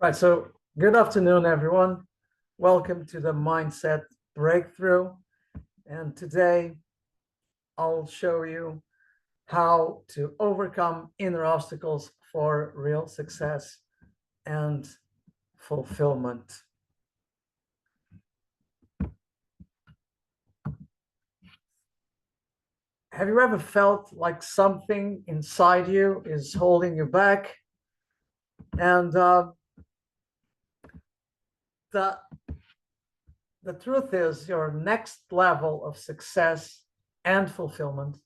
Right, so good afternoon, everyone. Welcome to the Mindset Breakthrough. And today I'll show you how to overcome inner obstacles for real success and fulfillment. Have you ever felt like something inside you is holding you back? And the the truth is, your next level of success and fulfillment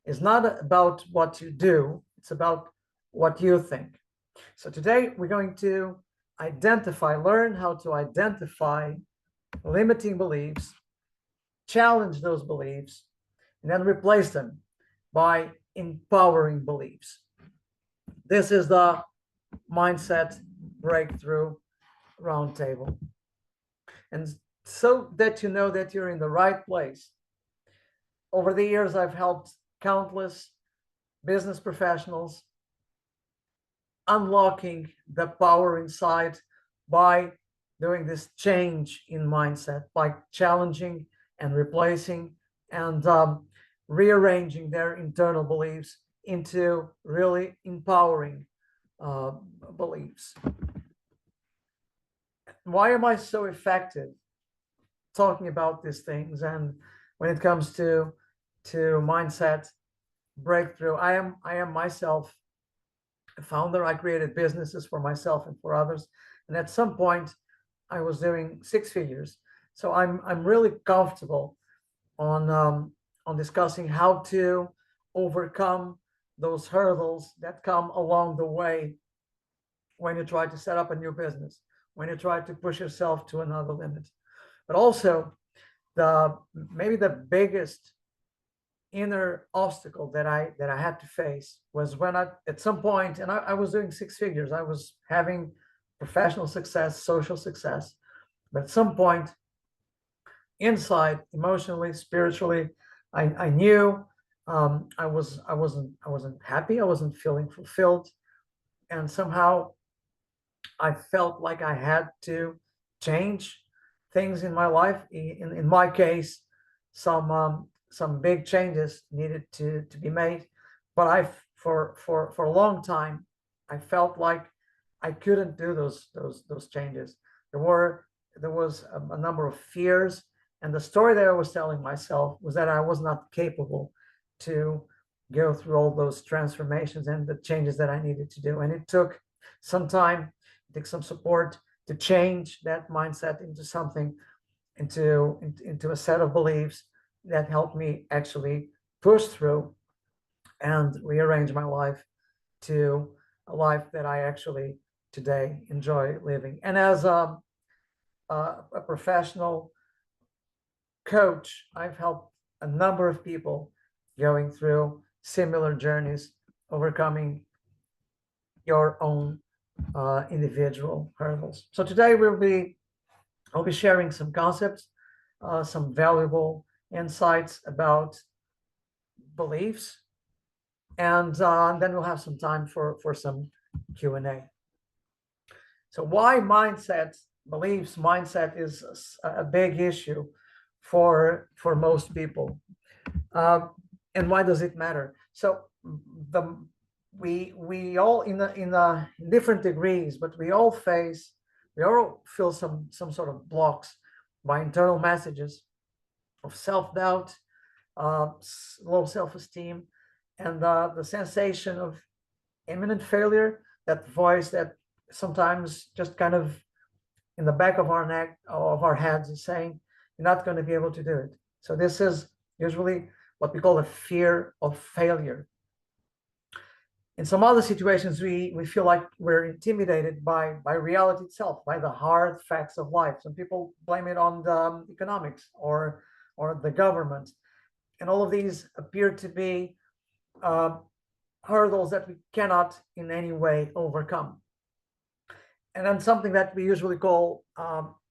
is not about what you do, it's about what you think. So today we're going to learn how to identify limiting beliefs, challenge those beliefs, and then replace them by empowering beliefs. This is the Mindset Breakthrough Roundtable. And so that you know that you're in the right place. Over the years, I've helped countless business professionals unlocking the power inside by doing this change in mindset, by challenging and replacing and rearranging their internal beliefs into really empowering beliefs. Why am I so effective talking about these things? And when it comes to mindset breakthrough, I am myself a founder. I created businesses for myself and for others, and at some point I was doing six figures. So I'm really comfortable on discussing how to overcome those hurdles that come along the way when you try to set up a new business, when you try to push yourself to another limit. But also, maybe the biggest inner obstacle that I had to face was when at some point, and I was doing six figures, I was having professional success, social success, but at some point, inside, emotionally, spiritually, I knew I wasn't happy, I wasn't feeling fulfilled, and somehow I felt like I had to change things in my life. In my case, some big changes needed to be made, but for a long time I felt like I couldn't do those changes. There was a number of fears, and the story that I was telling myself was that I was not capable to go through all those transformations and the changes that I needed to do. And it took some time, it took some support to change that mindset into something, into a set of beliefs that helped me actually push through and rearrange my life to a life that I actually today enjoy living. And as a professional coach, I've helped a number of people going through similar journeys, overcoming your own individual hurdles. So today I'll be sharing some concepts, some valuable insights about beliefs, and then we'll have some time for some Q&A. So why mindset is a big issue for most people, and why does it matter? So we all in different degrees, but we all feel some sort of blocks by internal messages of self-doubt, low self-esteem, and the sensation of imminent failure, that voice that sometimes just kind of in the back of our neck, of our heads, is saying, you're not going to be able to do it. So this is usually what we call the fear of failure. In some other situations, we feel like we're intimidated by reality itself, by the hard facts of life. Some people blame it on the economics or the government. And all of these appear to be hurdles that we cannot in any way overcome. And then something that we usually call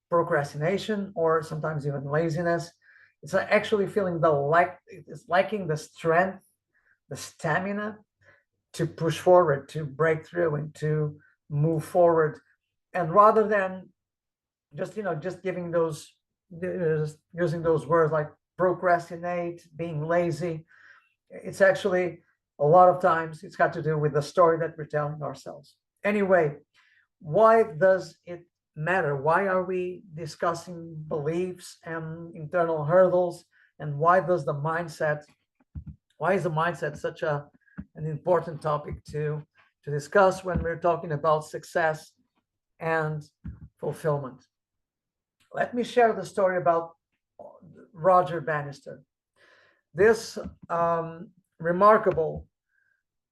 procrastination, or sometimes even laziness. It's actually feeling it's lacking the strength, the stamina to push forward, to break through, and to move forward And rather than just, just giving those, just using those words like procrastinate, being lazy, it's actually a lot of times it's got to do with the story that we're telling ourselves. Anyway, why does it matter? Why are we discussing beliefs and internal hurdles? And why is the mindset such an important topic to discuss when we're talking about success and fulfillment? Let me share the story about Roger Bannister. This remarkable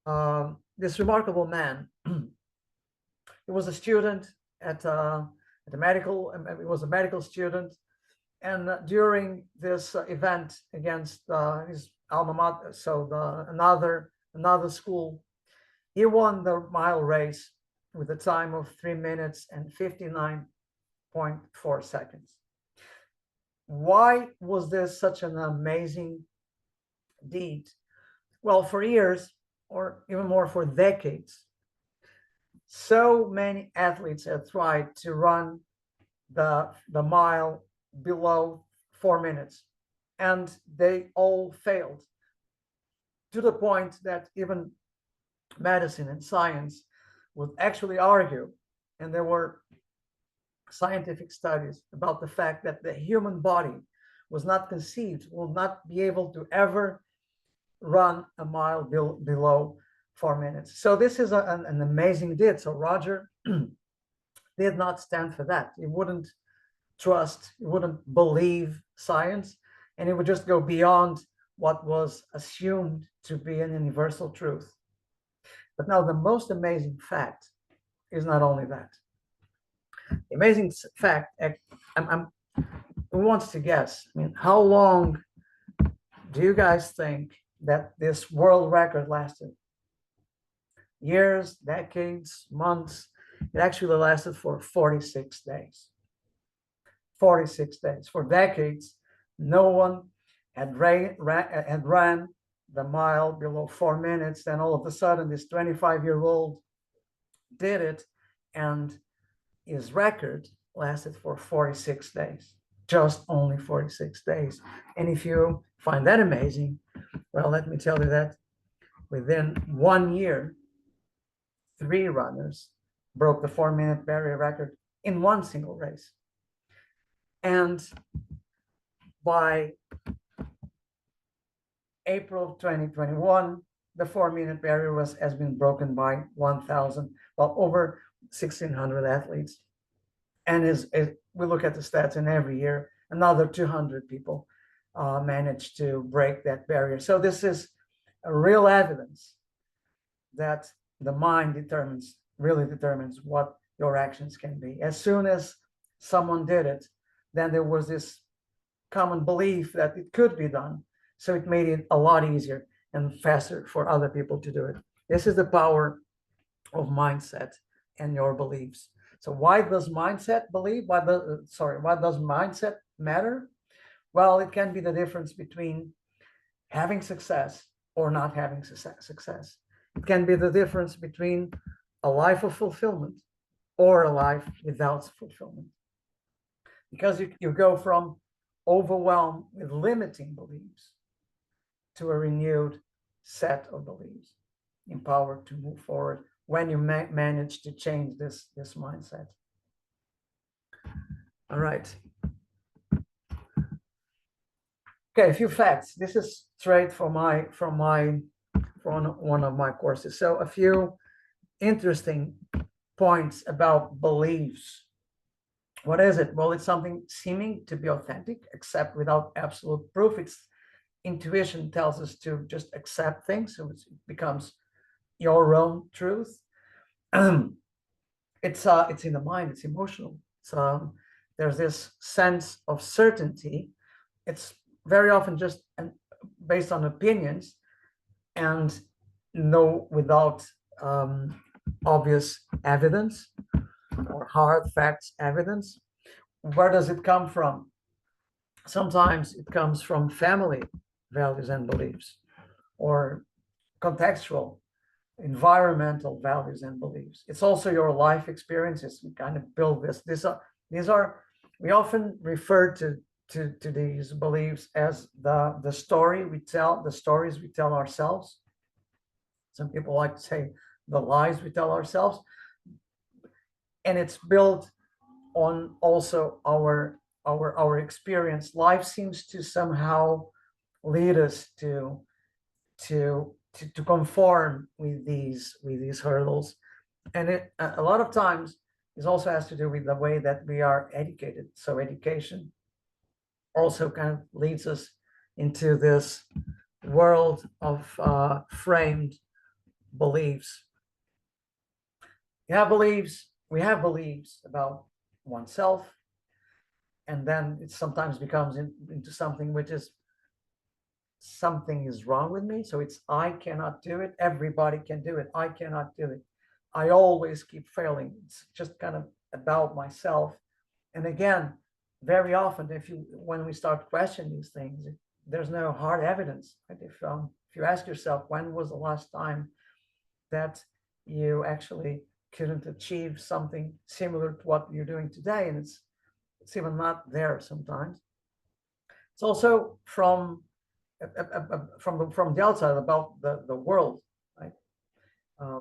man. He was a student at the medical. He was a medical student, and during this event against his alma mater, so another school, he won the mile race with a time of 3 minutes and 59.4 seconds. Why was this such an amazing deed? Well, for years, or even more, for decades, so many athletes have tried to run the mile below 4 minutes, and they all failed, to the point that even medicine and science would actually argue, and there were scientific studies about the fact that the human body was not conceived, will not be able to ever run a mile below 4 minutes. So this is an amazing deed. So Roger did not stand for that. He wouldn't trust, he wouldn't believe science, and he would just go beyond what was assumed to be an universal truth. But now the most amazing fact is not only that. The amazing fact, who wants to guess? I mean, how long do you guys think that this world record lasted? Years, decades, months? It actually lasted for 46 days. 46 days. For decades, no one had ran the mile below 4 minutes. Then all of a sudden, this 25-year-old did it, and his record lasted for 46 days. Just only 46 days. And if you find that amazing, well, let me tell you that within 1 year, 3 runners broke the 4-minute barrier record in one single race. And by April 2021, the 4-minute barrier has been broken by 1,000, well, over 1,600 athletes. And we look at the stats, and every year, another 200 people manage to break that barrier. So this is a real evidence that the mind really determines what your actions can be. As soon as someone did it, then there was this common belief that it could be done. So it made it a lot easier and faster for other people to do it. This is the power of mindset and your beliefs. So why does mindset matter? Well, it can be the difference between having success or not having success. It can be the difference between a life of fulfillment or a life without fulfillment. Because you go from overwhelmed with limiting beliefs to a renewed set of beliefs, empowered to move forward when you manage to change this mindset. All right. Okay, a few facts. This is straight from one of my courses. So a few interesting points about beliefs. What is it? Well, it's something seeming to be authentic, except without absolute proof. It's intuition tells us to just accept things, so it becomes your own truth. It's in the mind. It's emotional. So there's this sense of certainty. It's very often just based on opinions and without obvious evidence or hard facts evidence. Where does it come from? Sometimes it comes from family values and beliefs, or contextual environmental values and beliefs. It's also your life experiences. We kind of build this. These are we often refer to these beliefs as the story we tell, the stories we tell ourselves. Some people like to say the lies we tell ourselves. And it's built on also our experience. Life seems to somehow lead us to conform with these hurdles, and it a lot of times it also has to do with the way that we are educated. So education also kind of leads us into this world of framed beliefs. We have beliefs about oneself, and then it sometimes becomes into something which is something is wrong with me. So it's I cannot do it. Everybody can do it. I cannot do it. I always keep failing. It's just kind of about myself. And again, very often, when we start questioning these things, there's no hard evidence. Right? If you ask yourself, when was the last time that you actually couldn't achieve something similar to what you're doing today, and it's even not there sometimes. It's also from the outside about the world, right? Uh,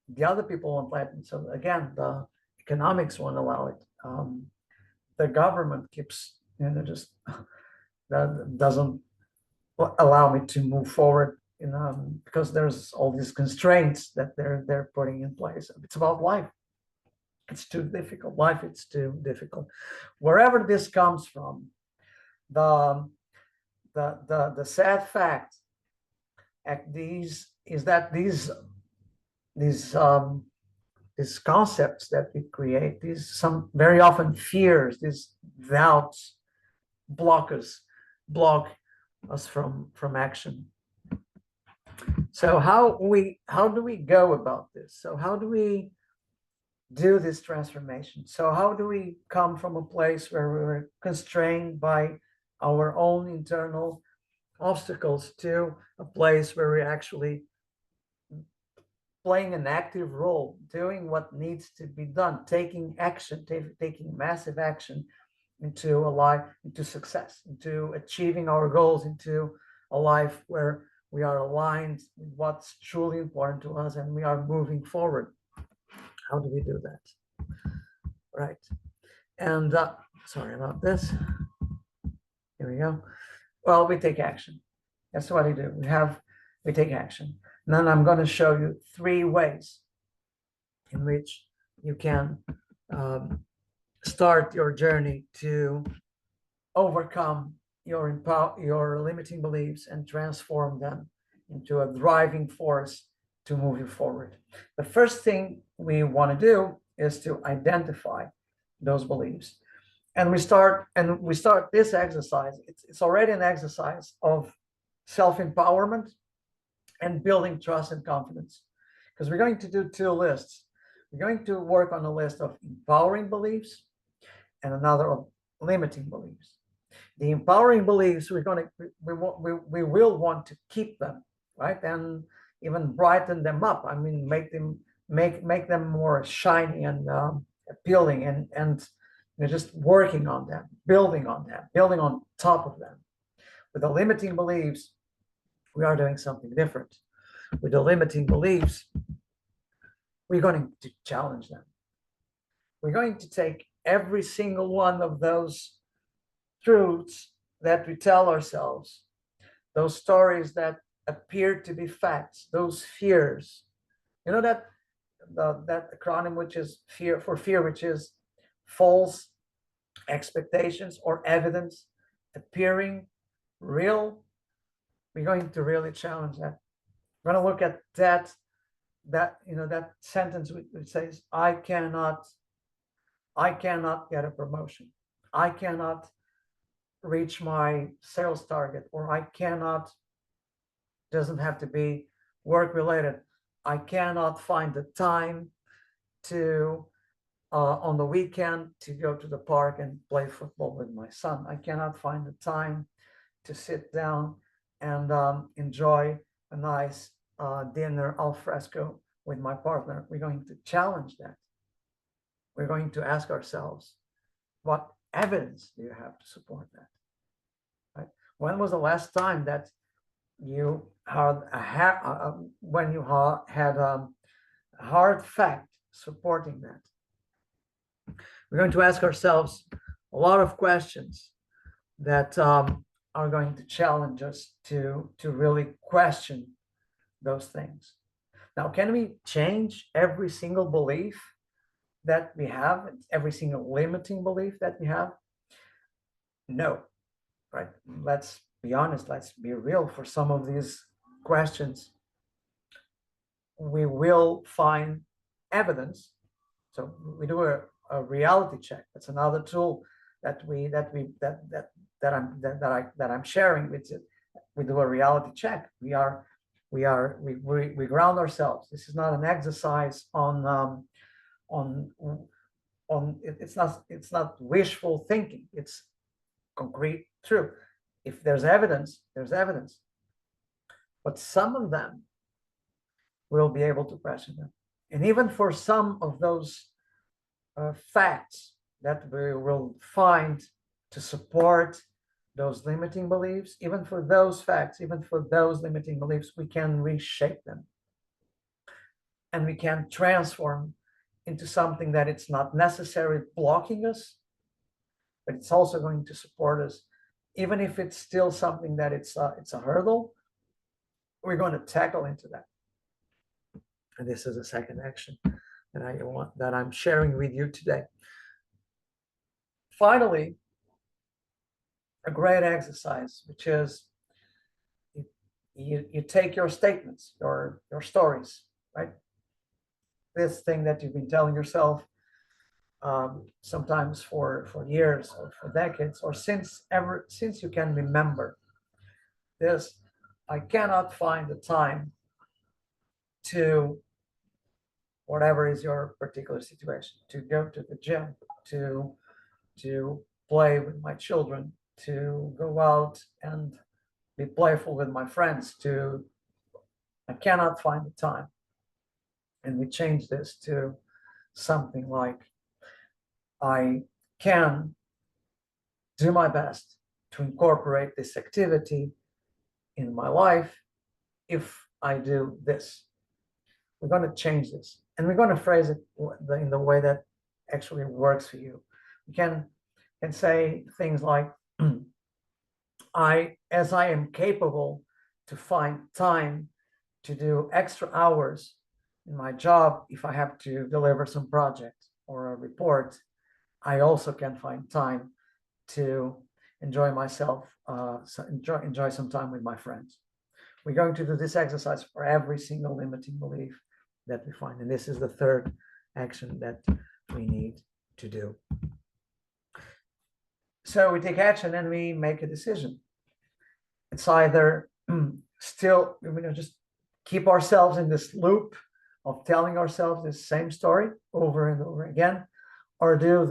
the other people on planet. So again, the economics won't allow it. The government keeps, just that doesn't allow me to move forward, because there's all these constraints that they're putting in place. It's about life. It's too difficult. Life, it's too difficult. Wherever this comes from, the the sad fact these is that these these concepts that we create, these some very often fears, these doubts block us from action. So how do we go about this? So how do we do this transformation? So how do we come from a place where we're constrained by our own internal obstacles to a place where we're actually playing an active role, doing what needs to be done, taking action, taking massive action into a life, into success, into achieving our goals, into a life where we are aligned with what's truly important to us and we are moving forward? How do we do that? Right. And sorry about this. Here we go. Well, we take action. That's what I do. We take action. And then I'm going to show you 3 ways in which you can start your journey to overcome your limiting beliefs and transform them into a driving force to move you forward. The first thing we want to do is to identify those beliefs. And we start this exercise. It's already an exercise of self-empowerment and building trust and confidence, because we're going to do 2 lists. We're going to work on a list of empowering beliefs and another of limiting beliefs. The empowering beliefs, we will want to keep them, right, and even brighten them up. I mean, make them more shiny and appealing, and just working on them, building on top of them. With the limiting beliefs, we are doing something different. With the limiting beliefs, we're going to challenge them. We're going to take every single one of those truths that we tell ourselves, those stories that appear to be facts, those fears. You know that that acronym, which is fear, which is false expectations or evidence appearing real. We're going to really challenge that. We're going to look at that sentence which says, I cannot get a promotion. I cannot reach my sales target, or I cannot, doesn't have to be work related. I cannot find the time to on the weekend to go to the park and play football with my son. I cannot find the time to sit down and enjoy a nice dinner al fresco with my partner, we're going to challenge that. We're going to ask ourselves, what evidence do you have to support that? Right? When was the last time that you had when you had a hard fact supporting that? We're going to ask ourselves a lot of questions that are going to challenge us to really question those things. Now, can we change every single belief that we have, every single limiting belief that we have? No, right? Let's be honest, let's be real. For some of these questions, we will find evidence. So we do a reality check. That's another tool that I'm sharing with you. We do a reality check. We ground ourselves. This is not an exercise on it's not wishful thinking. It's concrete truth. If there's evidence, there's evidence. But some of them will be able to question them. And even for some of those facts that we will find to support those limiting beliefs, even for those facts, even for those limiting beliefs, we can reshape them. And we can transform into something that it's not necessarily blocking us, but it's also going to support us. Even if it's still something that it's a hurdle, we're going to tackle into that. And this is a second action that I'm sharing with you today. Finally, a great exercise, which is you take your statements, your stories, right? This thing that you've been telling yourself sometimes for years or for decades, or since you can remember. This, I cannot find the time to, whatever is your particular situation, to go to the gym, to play with my children, to go out and be playful with my friends, I cannot find the time. And we change this to something like, I can do my best to incorporate this activity in my life if I do this. We're going to change this, and we're going to phrase it in the way that actually works for you. We can say things like, as I am capable to find time to do extra hours in my job if I have to deliver some project or a report, I also can find time to enjoy myself, enjoy some time with my friends. We're going to do this exercise for every single limiting belief that we find. And this is the third action that we need to do. So we take action and we make a decision. It's either still, just keep ourselves in this loop of telling ourselves this same story over and over again, or do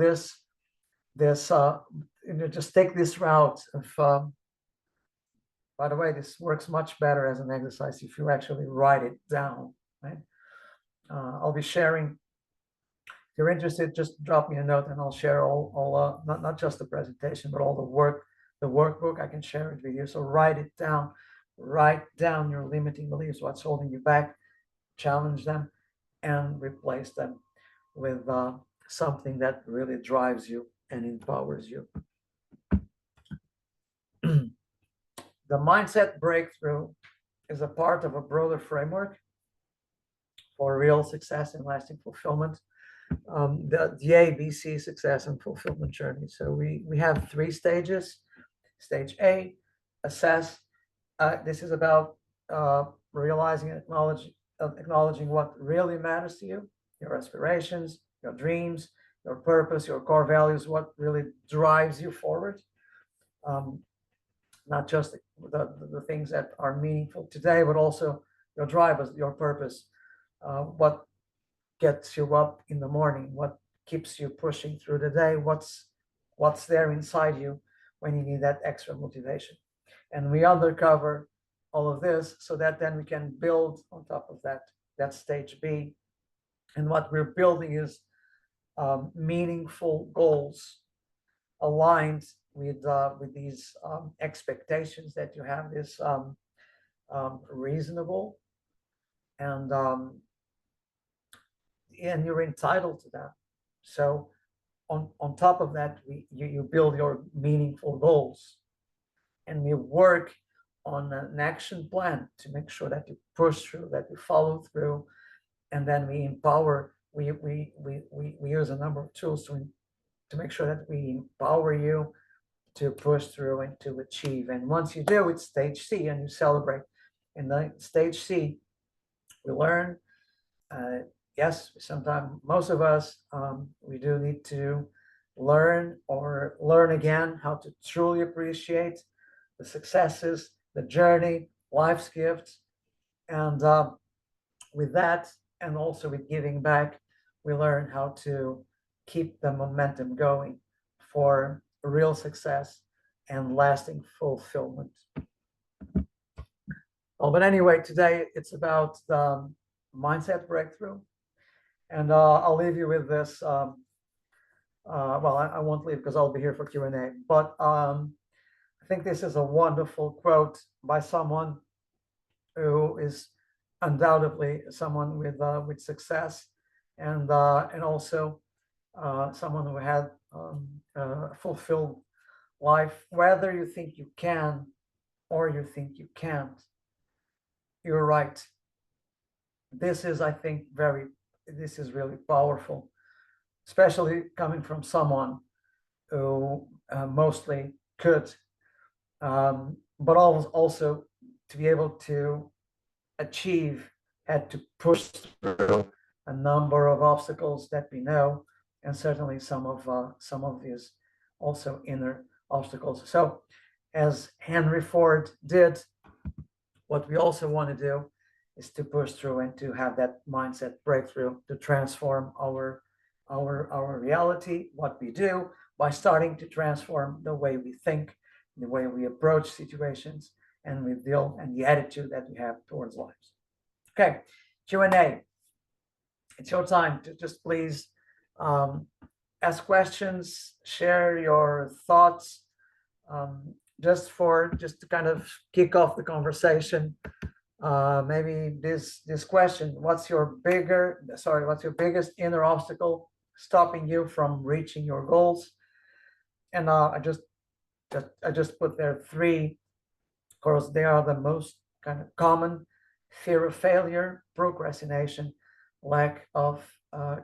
just take this route of, by the way, this works much better as an exercise if you actually write it down, right? I'll be sharing. If you're interested, just drop me a note and I'll share all not just the presentation, but all the workbook. I can share it with you. So write it down. Write down your limiting beliefs, what's holding you back, challenge them, and replace them with something that really drives you and empowers you. The mindset breakthrough is a part of a broader framework for real success and lasting fulfillment, the ABC success and fulfillment journey. So we have 3 stages. Stage A, assess. This is about realizing and acknowledging what really matters to you, your aspirations, your dreams, your purpose, your core values, what really drives you forward. Not just the things that are meaningful today, but also your drive, your purpose, what gets you up in the morning, what keeps you pushing through the day, what's there inside you when you need that extra motivation. And we uncover all of this, so that then we can build on top of that stage B. And what we're building is meaningful goals aligned with these expectations that you have, this reasonable, and you're entitled to that. So on top of that, you build your meaningful goals, and we work on an action plan to make sure that you push through, that you follow through, and then we empower. We use a number of tools to make sure that we empower you to push through and to achieve. And once you do, it's stage C, and you celebrate. In the stage C, we learn. Yes, sometimes, most of us, we do need to learn again how to truly appreciate the successes, the journey, life's gifts. And with that, and also with giving back, we learn how to keep the momentum going for real success and lasting fulfillment. Oh, but anyway, today it's about the mindset breakthrough. And I'll leave you with this. Well, I won't leave because I'll be here for Q&A. But I think this is a wonderful quote by someone who is undoubtedly someone with success, and also someone who had a fulfilled life. Whether you think you can or you think you can't, you're right. This is, I think, this is really powerful, especially coming from someone who mostly could, but also to be able to achieve, had to push through a number of obstacles that we know, and certainly some of these also inner obstacles. So, as Henry Ford did, what we also want to do is to push through and to have that mindset breakthrough, to transform our reality, what we do, by starting to transform the way we think, the way we approach situations, and we deal, and the attitude that we have towards lives. Okay, Q&A. It's your time to just please ask questions, share your thoughts, just to kind of kick off the conversation. Maybe this question: what's your biggest inner obstacle stopping you from reaching your goals? And I just put there 3, because they are the most kind of common: fear of failure, procrastination, lack of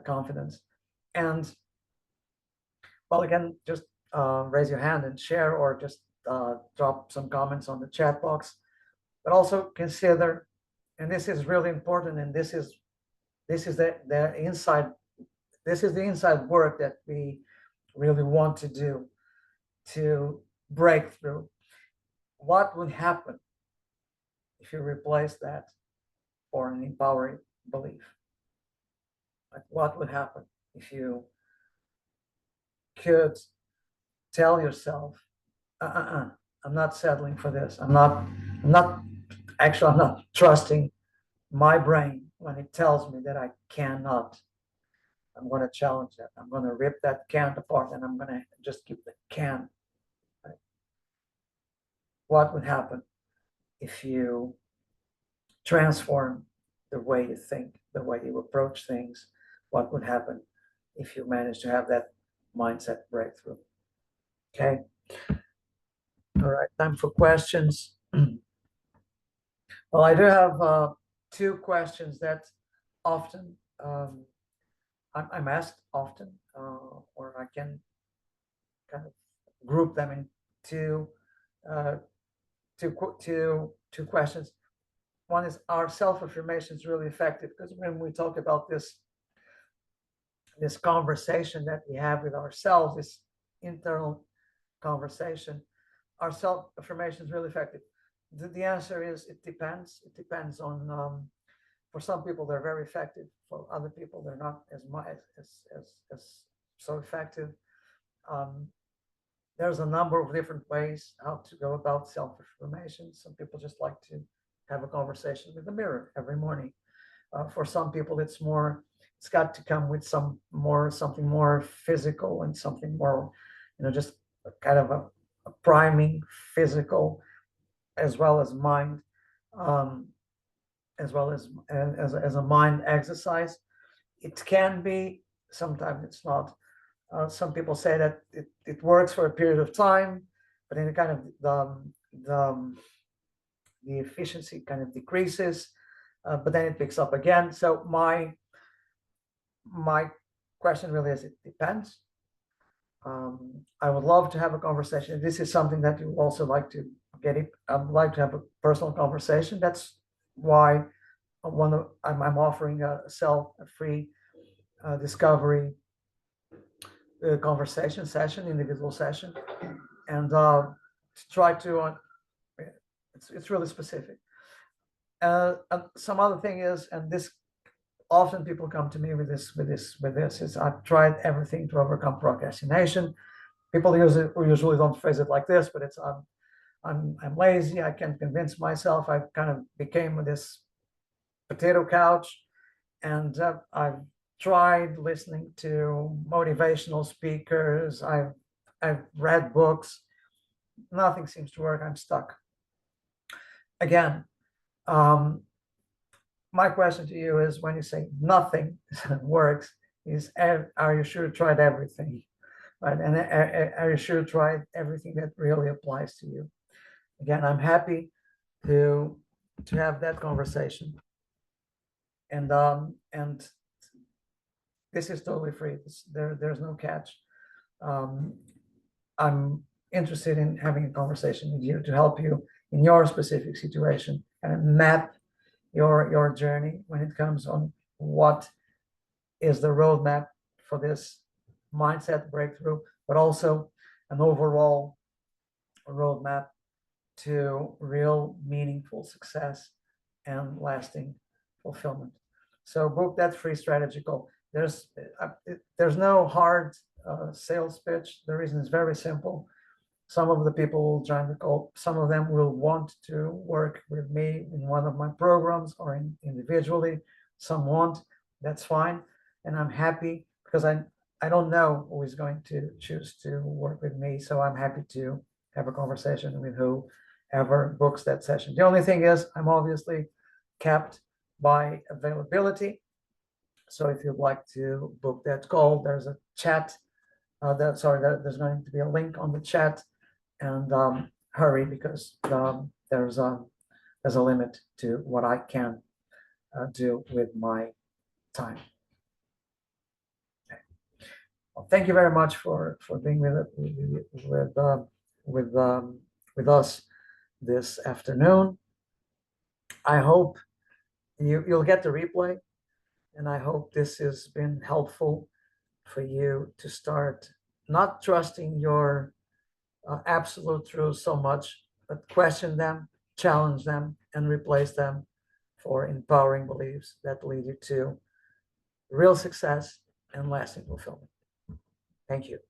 confidence. And well, again, just raise your hand and share, or just drop some comments on the chat box. But also consider, and this is really important, and this is the inside work that we really want to do to break through. What would happen if you replace that for an empowering belief? Like, what would happen if you could tell yourself, I'm not settling for this. I'm not trusting my brain when it tells me that I cannot. I'm going to challenge that. I'm going to rip that can apart, and I'm going to just keep the can. Right? What would happen if you transform the way you think, the way you approach things? What would happen if you manage to have that mindset breakthrough? Okay. All right. Time for questions. Well, I do have 2 questions that often I'm asked often, or I can kind of group them in two questions. One is, are self-affirmations really effective? Because when we talk about this conversation that we have with ourselves, this internal conversation, are self-affirmations really effective? The answer is, it depends. It depends on, for some people they're very effective. For other people they're not as much as so effective. There's a number of different ways how to go about self-affirmation. Some people just like to have a conversation with the mirror every morning. For some people, it's got to come with something more physical and something more, just kind of a priming physical as well as mind, um, as well as a mind exercise. It can be, sometimes it's not. Some people say that it works for a period of time, but then it kind of the, the efficiency kind of decreases, but then it picks up again. So my question really is, it depends. I would love to have a conversation. This is something that you also like to get it. I'd like to have a personal conversation. That's why I'm offering a free discovery conversation session, individual session, and to try to. It's really specific. Some other thing is, and this often people come to me with this is, I've tried everything to overcome procrastination. People usually don't phrase it like this, but it's I'm lazy. I can't convince myself. I kind of became this potato couch, and I've tried listening to motivational speakers. I've read books. Nothing seems to work. I'm stuck. Again, my question to you is, when you say nothing works, is, are you sure you tried everything? Right? And are you sure you tried everything that really applies to you? Again, I'm happy to have that conversation. And this is totally free. There's no catch. I'm interested in having a conversation with you to help you in your specific situation and map your journey when it comes on what is the roadmap for this mindset breakthrough, but also an overall roadmap to real meaningful success and lasting fulfillment. So book that free strategy call. There's no hard sales pitch. The reason is very simple. Some of the people will join the call. Some of them will want to work with me in one of my programs or individually. Some won't. That's fine. And I'm happy, because I don't know who is going to choose to work with me. So I'm happy to have a conversation with whoever books that session. The only thing is, I'm obviously capped by availability. So if you'd like to book that call, there's a chat. There's going to be a link on the chat, and hurry, because there's a limit to what I can do with my time. Okay. Well, thank you very much for being with us this afternoon. I hope you'll get the replay, and I hope this has been helpful for you to start not trusting your absolute truths so much, but question them, challenge them, and replace them for empowering beliefs that lead you to real success and lasting fulfillment. Thank you.